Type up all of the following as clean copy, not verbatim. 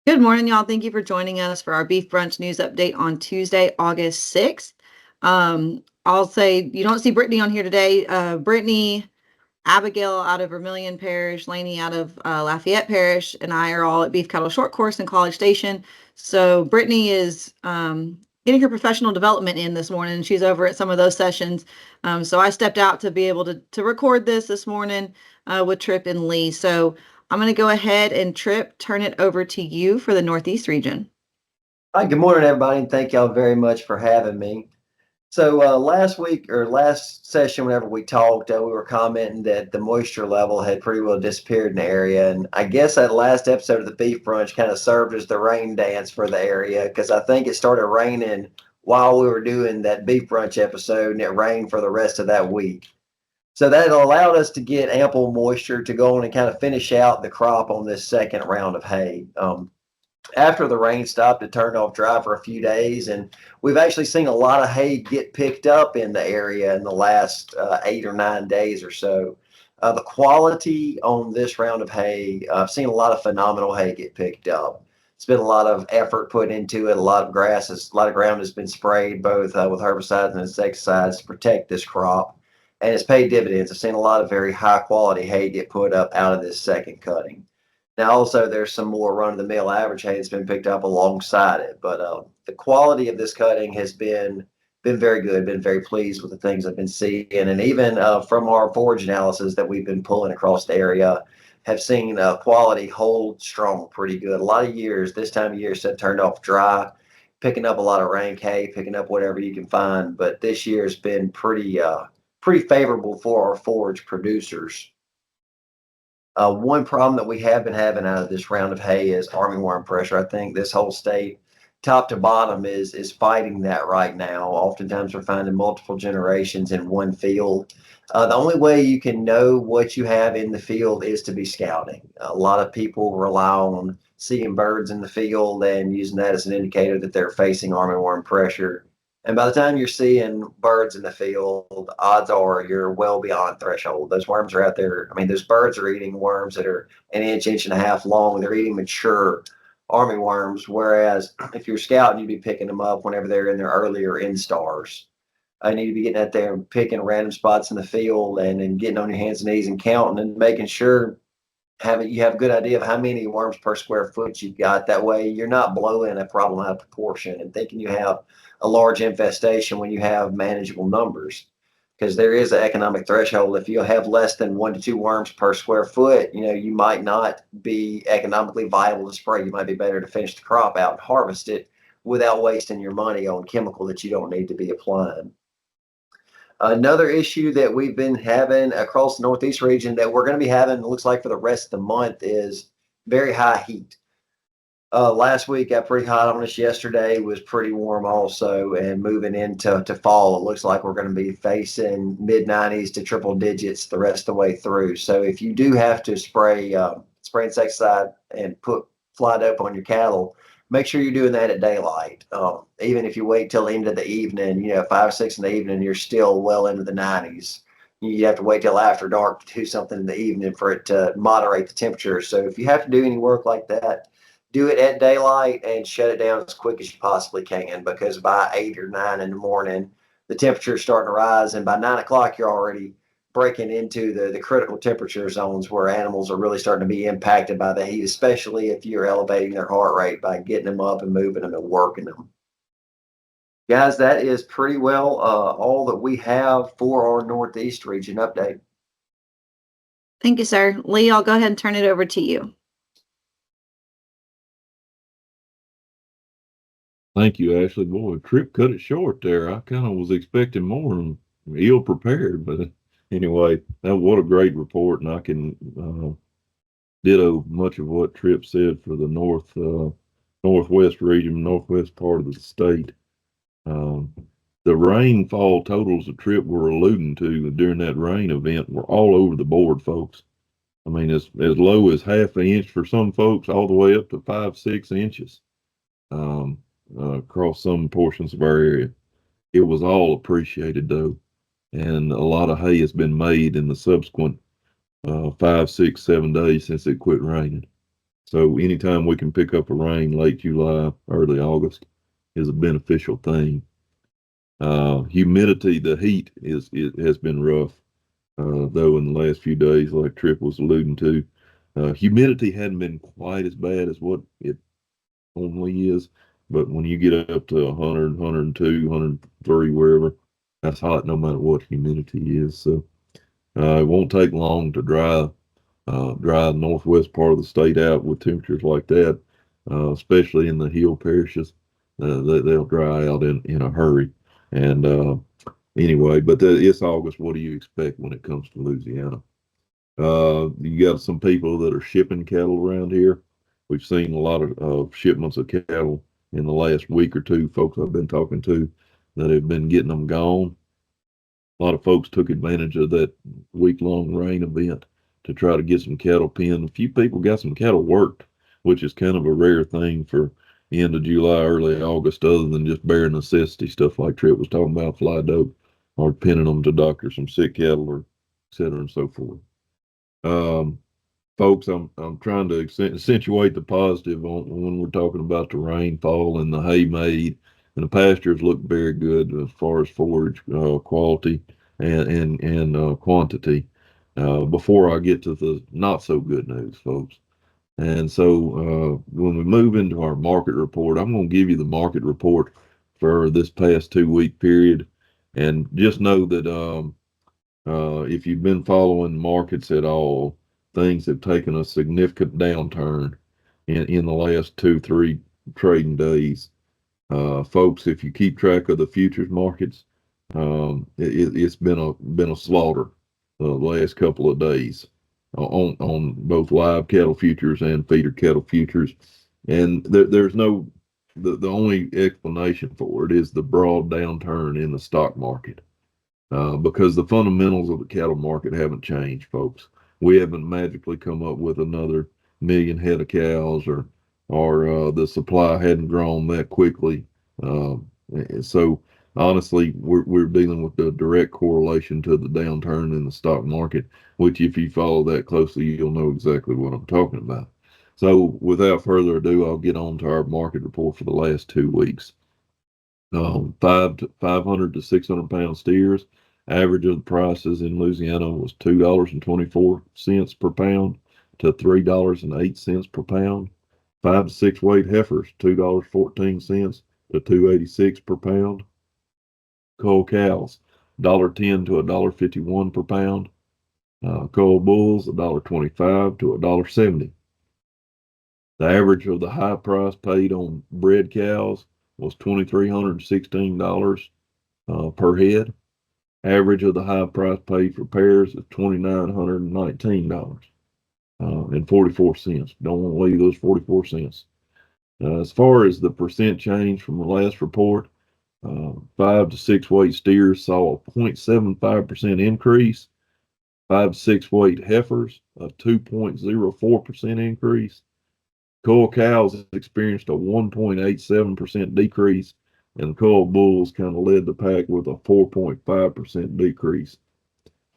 Good morning, y'all. Thank you for joining us for our beef brunch news update on Tuesday, August 6th. I'll say you don't see Brittany on here today. Brittany, Abigail out of Vermilion Parish, Lanie out of Lafayette Parish, and I are all at Beef Cattle Short Course in College Station. So Brittany is getting her professional development in this morning. She's over at some of those sessions. So I stepped out to be able to record this morning with Tripp and Lee. So I'm going to go ahead and Tripp, turn it over to you for the Northeast region. Hi, good morning, everybody, and thank y'all very much for having me. So last week or last session, whenever we talked, we were commenting that the moisture level had pretty well disappeared in the area. And I guess that last episode of the Beef Brunch kind of served as the rain dance for the area, because I think it started raining while we were doing that Beef Brunch episode, and it rained for the rest of that week. So that allowed us to get ample moisture to go on and kind of finish out the crop on this second round of hay. After the rain stopped, it turned off dry for a few days, and we've actually seen a lot of hay get picked up in the area in the last 8 or 9 days or so. The quality on this round of hay, I've seen a lot of phenomenal hay get picked up. It's been a lot of effort put into it. A lot of ground has been sprayed both with herbicides and insecticides to protect this crop, and it's paid dividends. I've seen a lot of very high quality hay get put up out of this second cutting. Now, also, there's some more run-of-the-mill average hay that's been picked up alongside it, but the quality of this cutting has been very good. Been very pleased with the things I've been seeing, and even from our forage analysis that we've been pulling across the area, have seen quality hold strong pretty good. A lot of years, this time of year, said turned off dry, picking up a lot of rank hay, picking up whatever you can find, but this year has been pretty favorable for our forage producers. One problem that we have been having out of this round of hay is armyworm pressure. I think this whole state, top to bottom, is fighting that right now. Oftentimes, we're finding multiple generations in one field. The only way you can know what you have in the field is to be scouting. A lot of people rely on seeing birds in the field and using that as an indicator that they're facing armyworm pressure. And by the time you're seeing birds in the field, odds are you're well beyond threshold. Those worms are out there. I mean, those birds are eating worms that are an inch and a half long. They're eating mature army worms. Whereas if you're scouting, you'd be picking them up whenever they're in their earlier instars. I need to be getting out there and picking random spots in the field and getting on your hands and knees and counting and making sure you have a good idea of how many worms per square foot you've got. That way you're not blowing a problem out of proportion and thinking you have a large infestation when you have manageable numbers. Because there is an economic threshold. If you have less than 1 to 2 worms per square foot, you might not be economically viable to spray. You might be better to finish the crop out and harvest it without wasting your money on chemical that you don't need to be applying. Another issue that we've been having across the Northeast region that we're going to be having, it looks like, for the rest of the month is very high heat. Last week got pretty hot on us. Yesterday was pretty warm also, and moving into fall, it looks like we're going to be facing mid-90s to triple digits the rest of the way through. So if you do have to spray insecticide and put fly dope on your cattle, make sure you're doing that at daylight. Even if you wait till the end of the evening, 5 or 6 in the evening, you're still well into the 90s. You have to wait till after dark to do something in the evening for it to moderate the temperature. So if you have to do any work like that, do it at daylight and shut it down as quick as you possibly can, because by 8 or 9 in the morning, the temperature is starting to rise, and by 9 o'clock, you're already breaking into the critical temperature zones where animals are really starting to be impacted by the heat, especially if you're elevating their heart rate by getting them up and moving them and working them. Guys, that is pretty well all that we have for our Northeast region update. Thank you, sir. Lee, I'll go ahead and turn it over to you. Thank you, Ashley. Boy, Tripp cut it short there. I kind of was expecting more and ill prepared, but anyway, what a great report, and I can ditto much of what Tripp said for the northwest region, northwest part of the state. The rainfall totals that Tripp were alluding to during that rain event were all over the board, folks. I mean, as low as half an inch for some folks, all the way up to 5-6 inches across some portions of our area. It was all appreciated, though, and a lot of hay has been made in the subsequent 5, 6, 7 days since it quit raining. So anytime we can pick up a rain late July, early August is a beneficial thing. Humidity, the heat has been rough, though in the last few days, like Tripp was alluding to. Humidity hadn't been quite as bad as what it normally is, but when you get up to 100, 102, 103, wherever, that's hot no matter what humidity is. So it won't take long to dry the northwest part of the state out with temperatures like that, especially in the hill parishes. They'll dry out in a hurry. And anyway, but it's August. What do you expect when it comes to Louisiana? You got some people that are shipping cattle around here. We've seen a lot of shipments of cattle in the last week or two, folks I've been talking to that have been getting them gone. A lot of folks took advantage of that week-long rain event to try to get some cattle penned. A few people got some cattle worked, which is kind of a rare thing for the end of July, early August, other than just bare necessity stuff like Tripp was talking about, fly dope, or pinning them to doctor some sick cattle, or et cetera and so forth. Um, Folks, I'm trying to accentuate the positive on when we're talking about the rainfall and the hay made, and the pastures look very good as far as forage quality and quantity. Before I get to the not so good news, folks, and so when we move into our market report, I'm going to give you the market report for this past 2 week period, and just know that if you've been following markets at all, things have taken a significant downturn in the last 2, 3 trading days. Folks, if you keep track of the futures markets, it's been a slaughter the last couple of days on both live cattle futures and feeder cattle futures, and there's no the only explanation for it is the broad downturn in the stock market. Because the fundamentals of the cattle market haven't changed, folks. We haven't magically come up with another million head of cows, or the supply hadn't grown that quickly. So honestly, we're dealing with the direct correlation to the downturn in the stock market, which if you follow that closely, you'll know exactly what I'm talking about. So without further ado, I'll get on to our market report for the last 2 weeks. 500 to 600 pound steers. Average of the prices in Louisiana was $2.24 per pound to $3.08 per pound. 5 to 6 weight heifers, $2.14 to $2.86 per pound. Cull cows, $1.10 to $1.51 per pound. Cull bulls, $1.25 to $1.70. The average of the high price paid on bred cows was $2,316 per head. Average of the high price paid for pairs is $2,919 and 44 cents. Don't want to leave those 44 cents. As far as the percent change from the last report, 5 to 6 weight steers saw a 0.75% increase. 5 to 6 weight heifers, a 2.04% increase. Cull cows experienced a 1.87% decrease, and cull bulls kind of led the pack with a 4.5% decrease.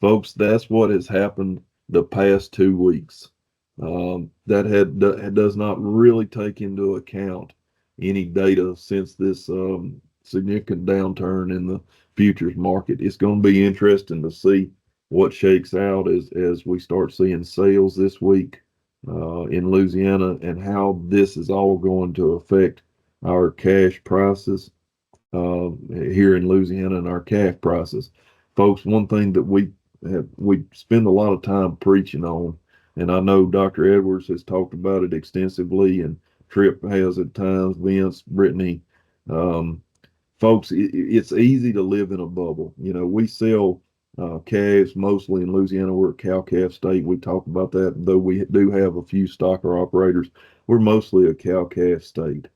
Folks, that's what has happened the past 2 weeks. That does not really take into account any data since this significant downturn in the futures market. It's going to be interesting to see what shakes out as we start seeing sales this week in Louisiana, and how this is all going to affect our cash prices here in Louisiana and our calf prices. Folks, one thing that we spend a lot of time preaching on, and I know Dr. Edwards has talked about it extensively, and Tripp has at times, Vince, Brittany. Folks, it's easy to live in a bubble. You know, we sell calves mostly in Louisiana. We're a cow-calf state. We talk about that, though we do have a few stocker operators. We're mostly a cow-calf state.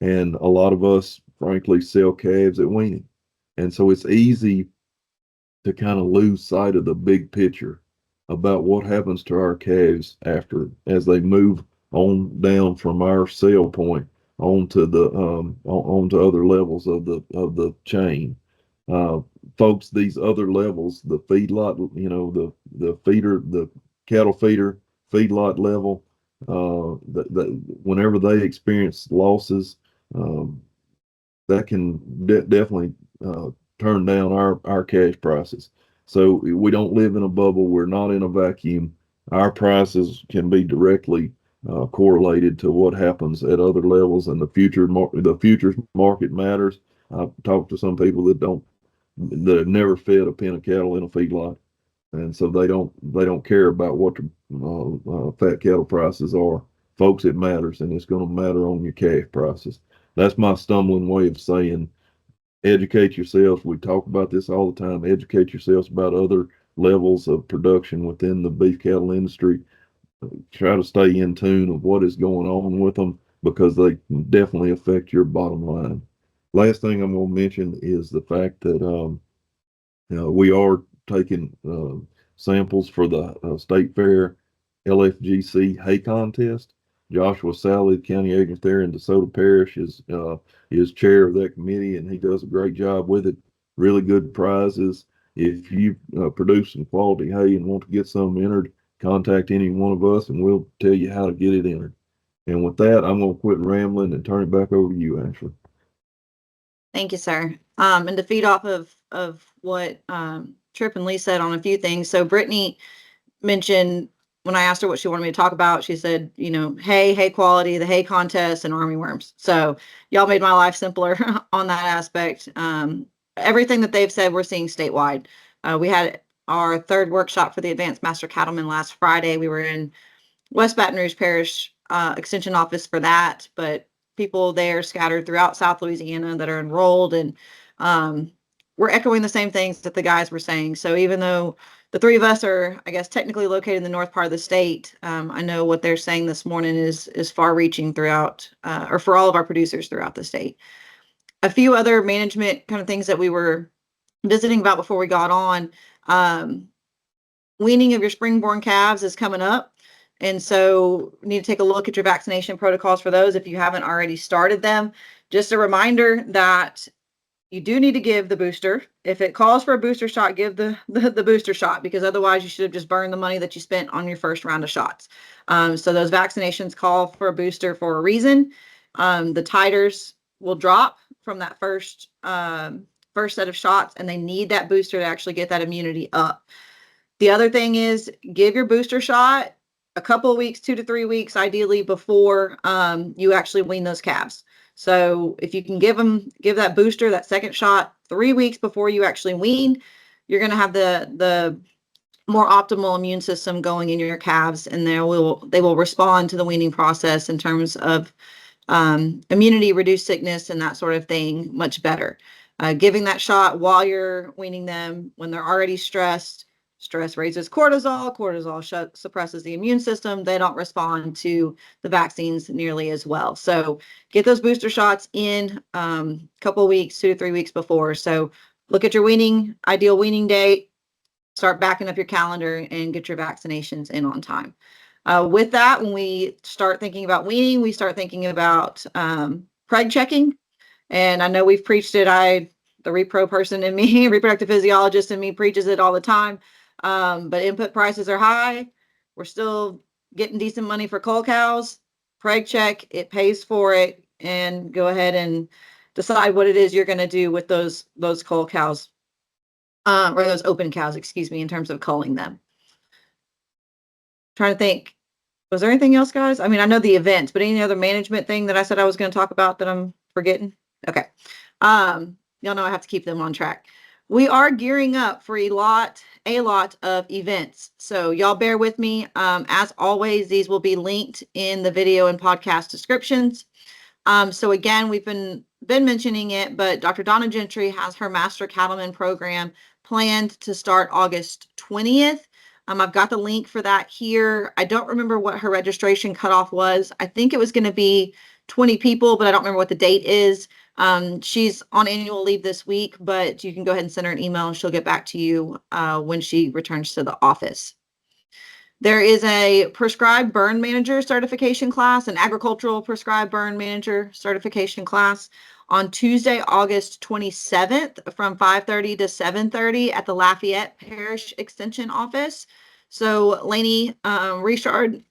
And a lot of us, frankly, sell calves at weaning. And so it's easy to kind of lose sight of the big picture about what happens to our calves as they move on down from our sale point onto onto other levels of the chain. Folks, these other levels, the feedlot, the cattle feeder feedlot level, whenever they experience losses, that can definitely turn down our cash prices. So we don't live in a bubble. We're not in a vacuum. Our prices can be directly correlated to what happens at other levels, and the futures market matters. I've talked to some people that have never fed a pen of cattle in a feedlot, and so they don't care about what the fat cattle prices are. Folks, it matters, and it's going to matter on your cash prices. That's my stumbling way of saying educate yourselves. We talk about this all the time. Educate yourselves about other levels of production within the beef cattle industry. Try to stay in tune of what is going on with them, because they can definitely affect your bottom line. Last thing I'm going to mention is the fact that we are taking samples for the State Fair LFGC hay contest. Joshua Sally, the county agent there in DeSoto Parish, is chair of that committee, and he does a great job with it. Really good prizes. If you produce some quality hay and want to get some entered, contact any one of us, and we'll tell you how to get it entered. And with that, I'm going to quit rambling and turn it back over to you, Ashley. Thank you, sir. And to feed off of what Tripp and Lee said on a few things. So Brittany mentioned, when I asked her what she wanted me to talk about, she said, hay quality, the hay contest, and army worms. So y'all made my life simpler on that aspect. Everything that they've said, we're seeing statewide. We had our third workshop for the Advanced Master Cattleman last Friday. We were in West Baton Rouge Parish Extension Office for that, but people there scattered throughout South Louisiana that are enrolled, and we're echoing the same things that the guys were saying. So even though the three of us are, I guess, technically located in the north part of the state, I know what they're saying this morning is far-reaching throughout, or for all of our producers throughout the state. A few other management kind of things that we were visiting about before we got on. Weaning of your spring-born calves is coming up. And so you need to take a look at your vaccination protocols for those if you haven't already started them. Just a reminder that you do need to give the booster. If it calls for a booster shot, give the booster shot, because otherwise you should have just burned the money that you spent on your first round of shots. So those vaccinations call for a booster for a reason. The titers will drop from that first set of shots, and they need that booster to actually get that immunity up. The other thing is, give your booster shot a couple of weeks, 2 to 3 weeks, ideally, before you actually wean those calves. So if you can give that booster, that second shot, 3 weeks before you actually wean, you're going to have the more optimal immune system going in your calves, and they will respond to the weaning process in terms of immunity, reduced sickness, and that sort of thing much better. Giving that shot while you're weaning them when they're already stressed. Stress raises cortisol. Cortisol suppresses the immune system. They don't respond to the vaccines nearly as well. So get those booster shots in a couple weeks, 2 to 3 weeks before. So look at your ideal weaning date. Start backing up your calendar and get your vaccinations in on time. With that, when we start thinking about weaning, we start thinking about preg checking. And I know we've preached it. The repro person in me, reproductive physiologist in me, preaches it all the time. But input prices are high. We're still getting decent money for cull cows. Preg check, it pays for it, and go ahead and decide what it is you're going to do with those cull cows, or those open cows, excuse me, in terms of culling them. Trying to think, was there anything else, guys? I mean, I know the events, but any other management thing that I said I was going to talk about that I'm forgetting? Okay. Y'all know I have to keep them on track. We are gearing up for a lot of events. So y'all bear with me. As always, these will be linked in the video and podcast descriptions. So again, we've been mentioning it, but Dr. Donna Gentry has her Master Cattleman program planned to start August 20th. I've got the link for that here. I don't remember what her registration cutoff was. I think it was going to be 20 people, but I don't remember what the date is. She's on annual leave this week, but you can go ahead and send her an email and she'll get back to you when she returns to the office. There is a prescribed burn manager certification class, an agricultural prescribed burn manager certification class on Tuesday, August 27th from 5:30 to 7:30 at the Lafayette Parish Extension Office. So Lanie Richard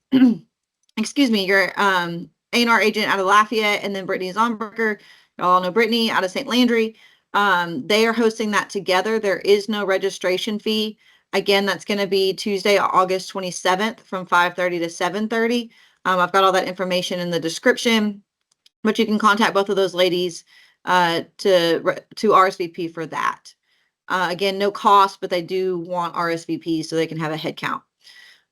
your A&R agent out of Lafayette, and then Brittany Zaunbrecher. You all know Brittany out of St. Landry. They are hosting that together. There is no registration fee. Again, that's going to be Tuesday, August 27th from 5:30 to 7:30. I've got all that information in the description, but you can contact both of those ladies to RSVP for that. Again, no cost, but they do want RSVP so they can have a head count.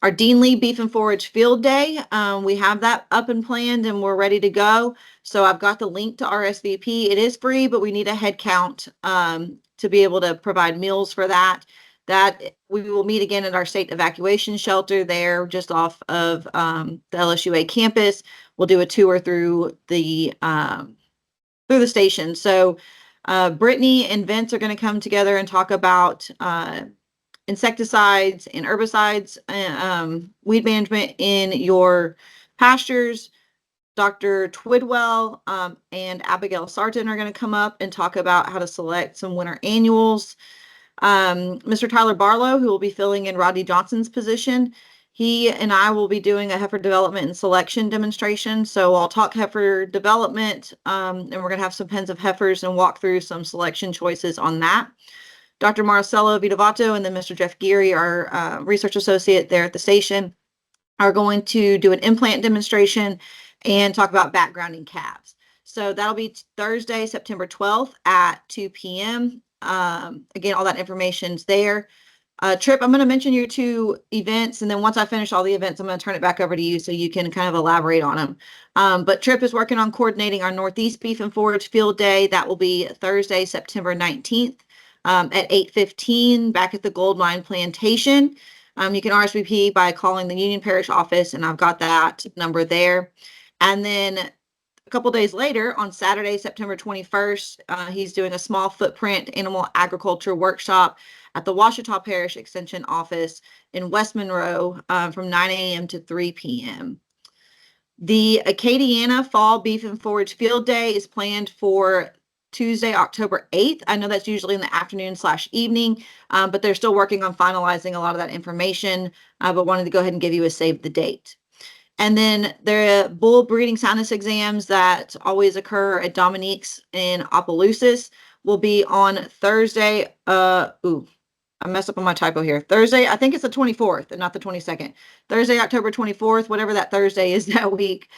Our Dean Lee Beef and Forage Field Day, we have that up and planned and we're ready to go. So I've got the link to RSVP. It is free, but we need a head count to be able to provide meals for that. That we will meet again at our state evacuation shelter there just off of the LSUA campus. We'll do a tour through the station. So Brittany and Vince are going to come together and talk about insecticides and herbicides, weed management in your pastures. Dr. Twidwell and Abigail Sarton are going to come up and talk about how to select some winter annuals. Mr. Tyler Barlow, who will be filling in Rodney Johnson's position, he and I will be doing a heifer development and selection demonstration. So I'll talk heifer development, and we're going to have some pens of heifers and walk through some selection choices on that. Dr. Marcelo Vitavato and then Mr. Jeff Geary, our research associate there at the station, are going to do an implant demonstration and talk about backgrounding calves. So that'll be Thursday, September 12th at 2 p.m. Again, all that information's there. Tripp, I'm going to mention your two events, and then once I finish all the events, I'm going to turn it back over to you so you can kind of elaborate on them. But Tripp is working on coordinating our Northeast Beef and Forage Field Day. That will be Thursday, September 19th. At 8:15 back at the Goldmine Plantation. You can RSVP by calling the Union Parish office, and I've got that number there. And then a couple days later, on Saturday, September 21st, he's doing a small footprint animal agriculture workshop at the Ouachita Parish Extension office in West Monroe from 9 a.m. to 3 p.m. The Acadiana Fall Beef and Forage Field Day is planned for Tuesday, October 8th. I know that's usually in the afternoon/evening, but they're still working on finalizing a lot of that information, but wanted to go ahead and give you a save the date. And then the bull breeding sinus exams that always occur at Dominique's in Opelousas will be on Thursday. I messed up on my typo here. Thursday, I think it's the 24th and not the 22nd. Thursday, October 24th, whatever that Thursday is that week.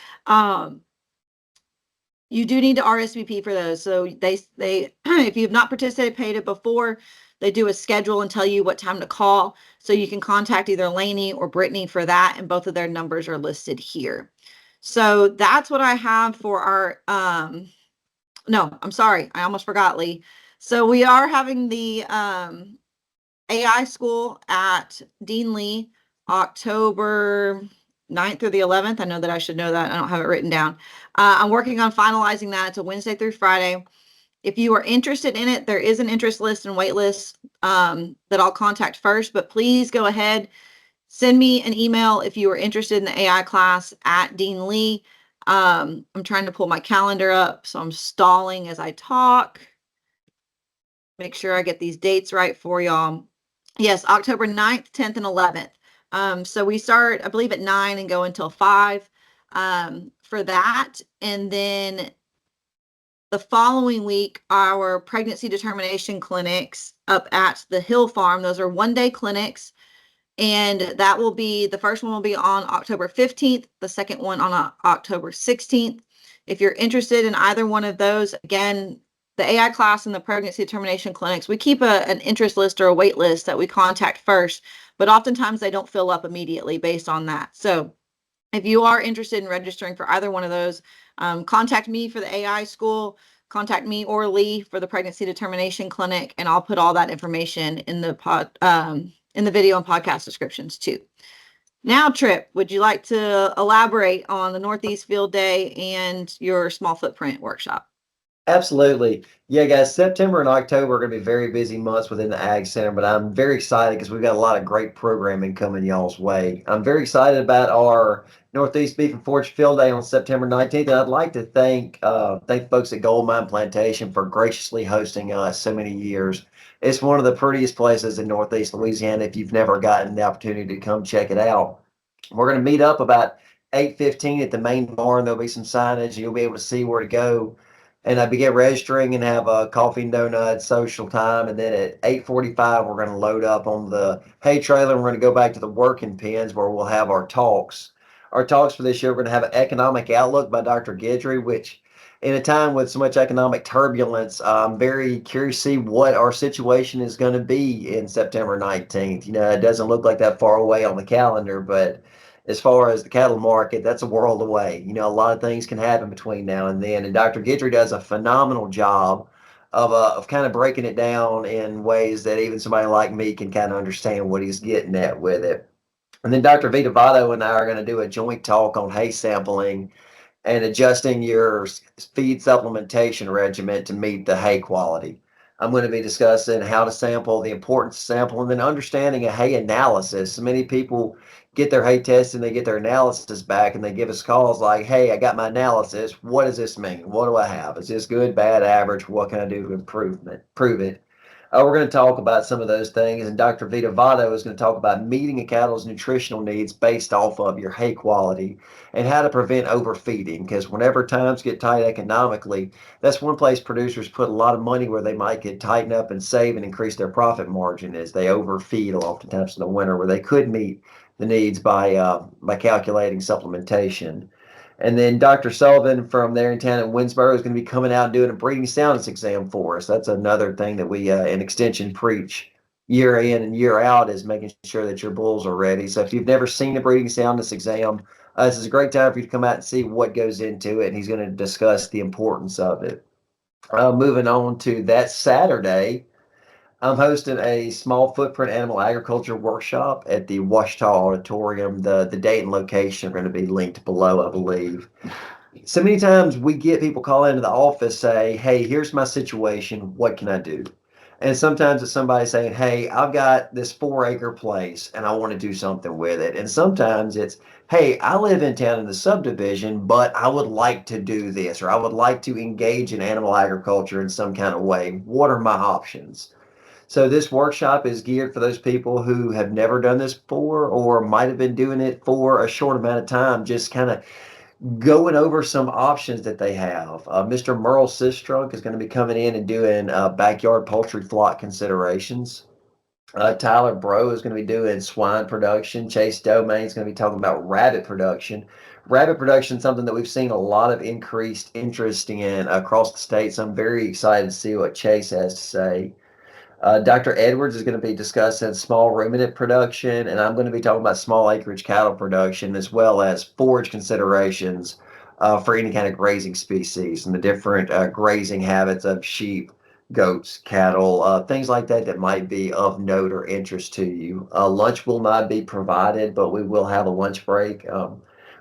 You do need to RSVP for those. So they if you've not participated before, they do a schedule and tell you what time to call. So you can contact either Lanie or Brittany for that, and both of their numbers are listed here. So that's what I have for our no, I'm sorry, I almost forgot, Lee. So we are having the AI school at Dean Lee October 9th through the 11th. I know that I should know that. I don't have it written down. I'm working on finalizing that. It's a Wednesday through Friday. If you are interested in it, there is an interest list and wait list that I'll contact first, but please go ahead, send me an email if you are interested in the AI class at Dean Lee. I'm trying to pull my calendar up, so I'm stalling as I talk. Make sure I get these dates right for y'all. Yes, October 9th, 10th, and 11th. So we start, I believe, at 9 and go until 5 for that. And then the following week, our pregnancy determination clinics up at the Hill Farm. Those are one-day clinics. And that will be, the first one will be on October 15th, the second one on October 16th. If you're interested in either one of those, again, the AI class and the pregnancy determination clinics, we keep an interest list or a wait list that we contact first, but oftentimes they don't fill up immediately based on that. So if you are interested in registering for either one of those, contact me for the AI school, contact me or Lee for the pregnancy determination clinic, and I'll put all that information in the video and podcast descriptions too. Now, Tripp, would you like to elaborate on the Northeast Field Day and your small footprint workshop? Absolutely. Yeah, guys, September and October are going to be very busy months within the Ag Center, but I'm very excited because we've got a lot of great programming coming y'all's way. I'm very excited about our Northeast Beef and Forage Field Day on September 19th, and I'd like to thank folks at Goldmine Plantation for graciously hosting us so many years. It's one of the prettiest places in Northeast Louisiana if you've never gotten the opportunity to come check it out. We're going to meet up about 8:15 at the main barn, there'll be some signage, and you'll be able to see where to go. And I begin registering and have a coffee and donut social time. And then at 8:45, we're going to load up on the hay trailer. And we're going to go back to the working pens where we'll have our talks. Our talks for this year, we're going to have an economic outlook by Dr. Guidry, which in a time with so much economic turbulence, I'm very curious to see what our situation is going to be in September 19th. It doesn't look like that far away on the calendar, but as far as the cattle market, that's a world away. A lot of things can happen between now and then. And Dr. Guidry does a phenomenal job of kind of breaking it down in ways that even somebody like me can kind of understand what he's getting at with it. And then Dr. Vita Votto and I are going to do a joint talk on hay sampling and adjusting your feed supplementation regimen to meet the hay quality. I'm going to be discussing how to sample, the importance of sample, and then understanding a hay analysis. Many people get their hay test and they get their analysis back and they give us calls like, hey, I got my analysis. What does this mean? What do I have? Is this good, bad, average? What can I do to prove it? We're going to talk about some of those things, and Dr. Vita Votto is going to talk about meeting a cattle's nutritional needs based off of your hay quality and how to prevent overfeeding. Because whenever times get tight economically, that's one place producers put a lot of money where they might get tighten up and save and increase their profit margin is they overfeed oftentimes in the winter where they could meet the needs by calculating supplementation. And then Dr. Sullivan from there in town in Winsboro is going to be coming out and doing a breeding soundness exam for us. That's another thing that we in Extension preach year in and year out is making sure that your bulls are ready. So if you've never seen a breeding soundness exam, this is a great time for you to come out and see what goes into it. And he's going to discuss the importance of it. Moving on to that Saturday, I'm hosting a small footprint animal agriculture workshop at the Ouachita Auditorium. The date and location are going to be linked below, I believe. So many times we get people call into the office, say, hey, here's my situation. What can I do? And sometimes it's somebody saying, hey, I've got this 4-acre place and I want to do something with it. And sometimes it's, hey, I live in town in the subdivision, but I would like to do this, or I would like to engage in animal agriculture in some kind of way. What are my options? So this workshop is geared for those people who have never done this before or might have been doing it for a short amount of time, just kind of going over some options that they have. Mr. Merle Sistrunk is going to be coming in and doing backyard poultry flock considerations. Tyler Bro is going to be doing swine production. Chase Domain is going to be talking about rabbit production. Rabbit production is something that we've seen a lot of increased interest in across the state. So I'm very excited to see what Chase has to say. Dr. Edwards is going to be discussing small ruminant production, and I'm going to be talking about small acreage cattle production as well as forage considerations for any kind of grazing species and the different grazing habits of sheep, goats, cattle, things like that that might be of note or interest to you. Lunch will not be provided, but we will have a lunch break.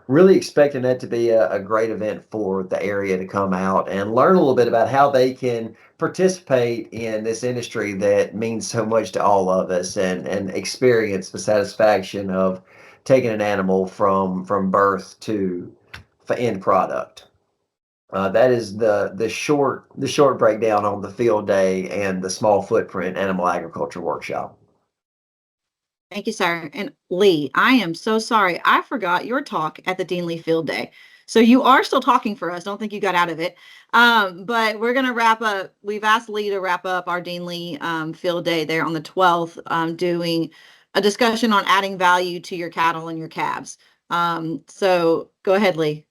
Really expecting that to be a great event for the area to come out and learn a little bit about how they can participate in this industry that means so much to all of us and experience the satisfaction of taking an animal from birth to end product. That is the short breakdown on the field day and the small footprint animal agriculture workshop. Thank you, sir. And Lee, I am so sorry. I forgot your talk at the Deanley Field Day. So you are still talking for us. Don't think you got out of it. But we're going to wrap up. We've asked Lee to wrap up our Deanley Field Day there on the 12th, doing a discussion on adding value to your cattle and your calves. So go ahead, Lee.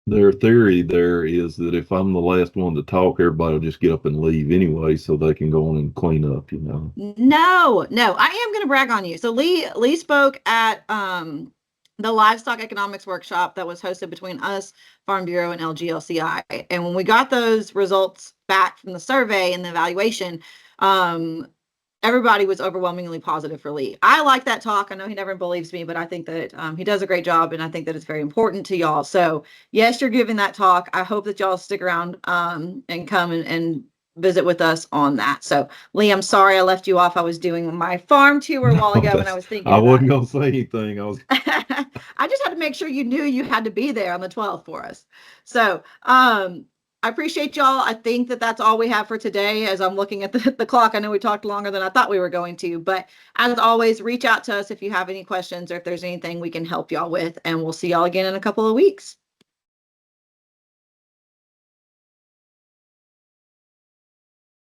Their theory there is that if I'm the last one to talk, everybody will just get up and leave anyway, so they can go on and clean up, No, I am going to brag on you. So Lee spoke at the livestock economics workshop that was hosted between us, Farm Bureau, and LGLCI. And when we got those results back from the survey and the evaluation, everybody was overwhelmingly positive for Lee. I like that talk. I know he never believes me, but I think that he does a great job, and I think that it's very important to y'all. So yes, you're giving that talk. I hope that y'all stick around and come and visit with us on that. So Lee, I'm sorry I left you off. I was doing my farm tour a while ago, and I was thinking I wasn't going to say anything. I just had to make sure you knew you had to be there on the 12th for us. So I appreciate y'all. I think that that's all we have for today. As I'm looking at the clock, I know we talked longer than I thought we were going to, but as always, reach out to us if you have any questions or if there's anything we can help y'all with, and we'll see y'all again in a couple of weeks.